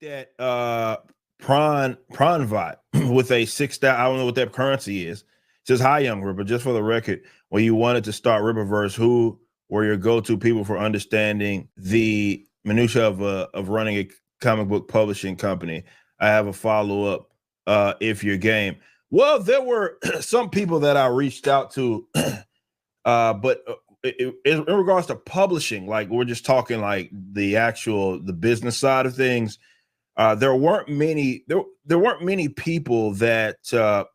that Pranvat with a 6,000. I don't know what that currency is. It says hi, young Ripper. Just for the record, when you wanted to start Ripperverse, who were your go-to people for understanding the minutia of running a comic book publishing company? I have a follow-up if you're game. Well, there were some people that I reached out to, but in regards to publishing, like we're just talking like the business side of things. There weren't many there weren't many people that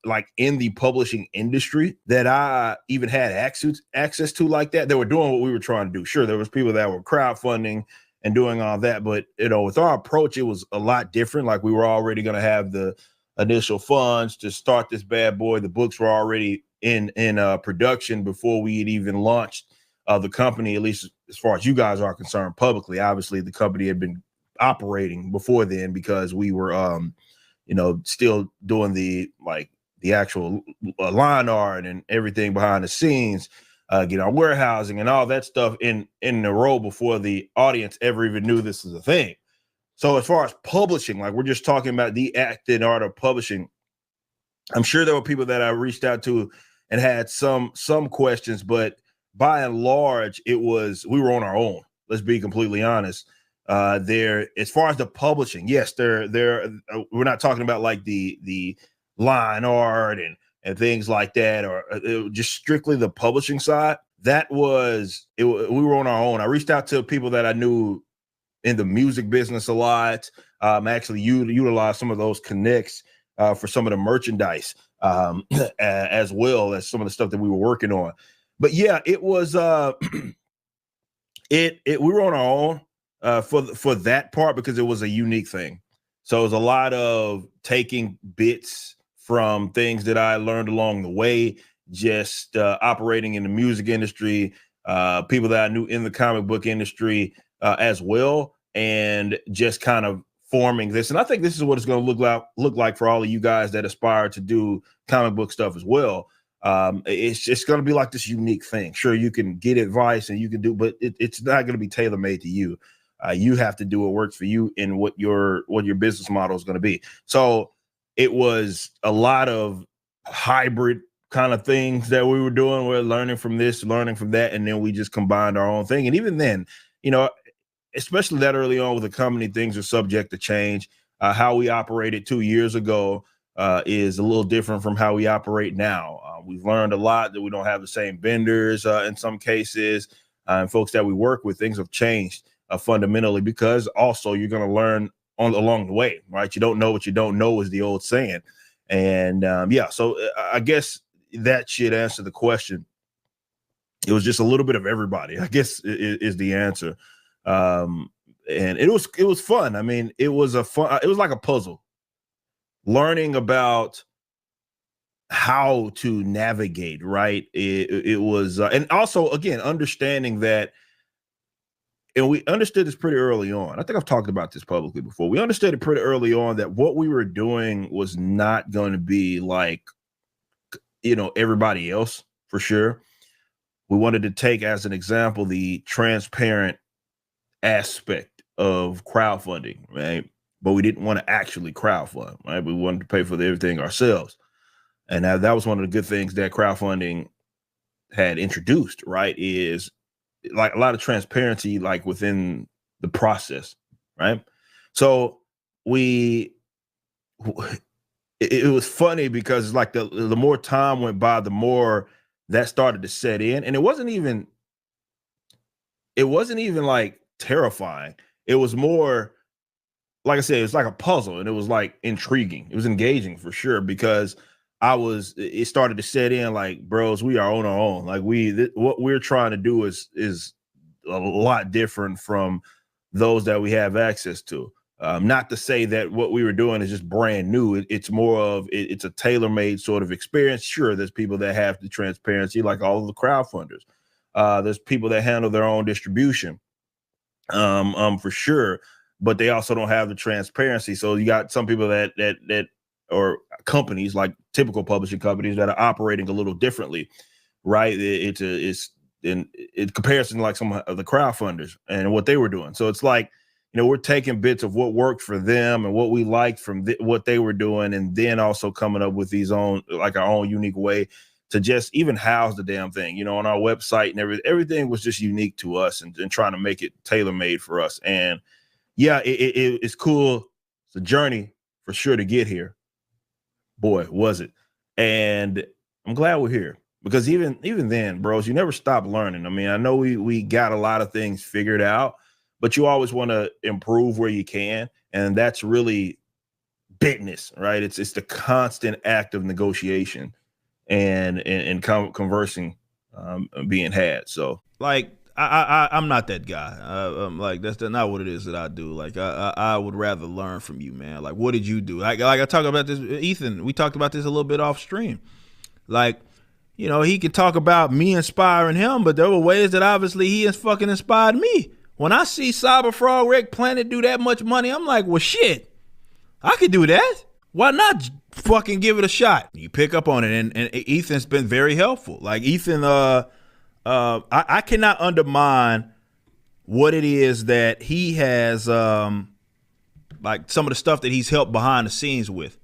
like in the publishing industry that I even had access to like that. They were doing what we were trying to do. Sure, there was people that were crowdfunding and doing all that, but with our approach, it was a lot different. Like we were already going to have the initial funds to start this bad boy. The books were already in production before we had even launched the company, at least as far as you guys are concerned publicly. Obviously, the company had been operating before then because we were still doing the actual line art and everything behind the scenes, get our warehousing and all that stuff in the row before the audience ever even knew this was a thing. So as far as publishing, like we're just talking about the act and art of publishing, I'm sure there were people that I reached out to and had some questions, but by and large, we were on our own. Let's be completely honest. There, as far as the publishing, yes, we're not talking about like the line art and things like that, or just strictly the publishing side. That was it. We were on our own. I reached out to people that I knew in the music business a lot. Actually, utilized some of those connects for some of the merchandise, as well as some of the stuff that we were working on. But yeah, it was we were on our own for that part because it was a unique thing. So it was a lot of taking bits from things that I learned along the way, just operating in the music industry, people that I knew in the comic book industry as well, and just kind of forming this. And I think this is what it's going to look like for all of you guys that aspire to do comic book stuff as well. It's just going to be like this unique thing. Sure, you can get advice and you can do, but it's not going to be tailor made to you. You have to do what works for you and what your business model is going to be. So it was a lot of hybrid kind of things that we were doing. We're learning from this, learning from that, and then we just combined our own thing. And even then, especially that early on with the company, things are subject to change. How we operated 2 years ago is a little different from how we operate now. We've learned a lot that we don't have the same vendors in some cases, and folks that we work with. Things have changed fundamentally because also you're going to learn along the way, right? You don't know what you don't know is the old saying. And so I guess that should answer the question. It was just a little bit of everybody, I guess, is the answer. And it was fun. I mean, it was like a puzzle, learning about how to navigate, right? It was, and also again, understanding that, and we understood this pretty early on. I think I've talked about this publicly before. We understood it pretty early on that what we were doing was not going to be like, everybody else, for sure. We wanted to take as an example the transparent aspect of crowdfunding, right? But we didn't want to actually crowdfund, right? We wanted to pay for everything ourselves. And that was one of the good things that crowdfunding had introduced, right? Is like a lot of transparency, like within the process, right? So it was funny because like the more time went by, the more that started to set in. And it wasn't even like terrifying. It was more, like I said, it's like a puzzle, and it was like intriguing. It was engaging for sure because it started to set in like, bros, we are on our own. Like what we're trying to do is a lot different from those that we have access to. Not to say that what we were doing is just brand new. It's more of it's a tailor-made sort of experience. Sure, there's people that have the transparency, like all of the crowdfunders. There's people that handle their own distribution, for sure, but they also don't have the transparency. So you got some people that or companies, like typical publishing companies, that are operating a little differently, right? It's in comparison to like some of the crowdfunders and what they were doing. So it's like, we're taking bits of what worked for them and what we liked from what they were doing, and then also coming up with these own, like our own unique way to just even house the damn thing, on our website and everything was just unique to us, and trying to make it tailor made for us. And yeah, it's cool. It's a journey for sure to get here. Boy, was it. And I'm glad we're here, because even then, bros, you never stop learning. I mean, I know we got a lot of things figured out, but you always want to improve where you can. And that's really business, right? It's the constant act of negotiation and conversing being had. So like, I'm not that guy. Like that's not what it is that I do. Like I would rather learn from you, man. Like, what did you do? Like I talk about this, Ethan. We talked about this a little bit off stream. Like, he could talk about me inspiring him, but there were ways that obviously he has fucking inspired me. When I see Cyberfrog Wreck Planet do that much money, I'm like, well, shit, I could do that. Why not fucking give it a shot? You pick up on it, and Ethan's been very helpful. Like Ethan, I cannot undermine what it is that he has, like some of the stuff that he's helped behind the scenes with,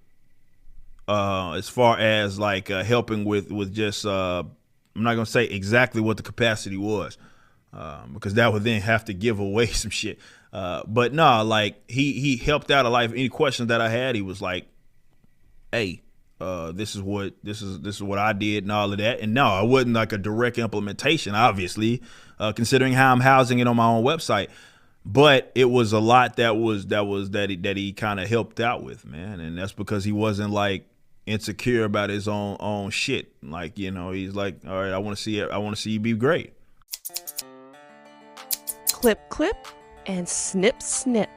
as far as like helping with just, I'm not gonna say exactly what the capacity was, because that would then have to give away some shit. But no, like he helped out a lot. Any questions that I had, he was like, "Hey, this is what I did," and all of that. And no, it wasn't like a direct implementation, obviously, considering how I'm housing it on my own website. But it was a lot that he kind of helped out with, man. And that's because he wasn't like insecure about his own shit. Like, he's like, all right, I want to see you be great. Clip, clip, and snip, snip.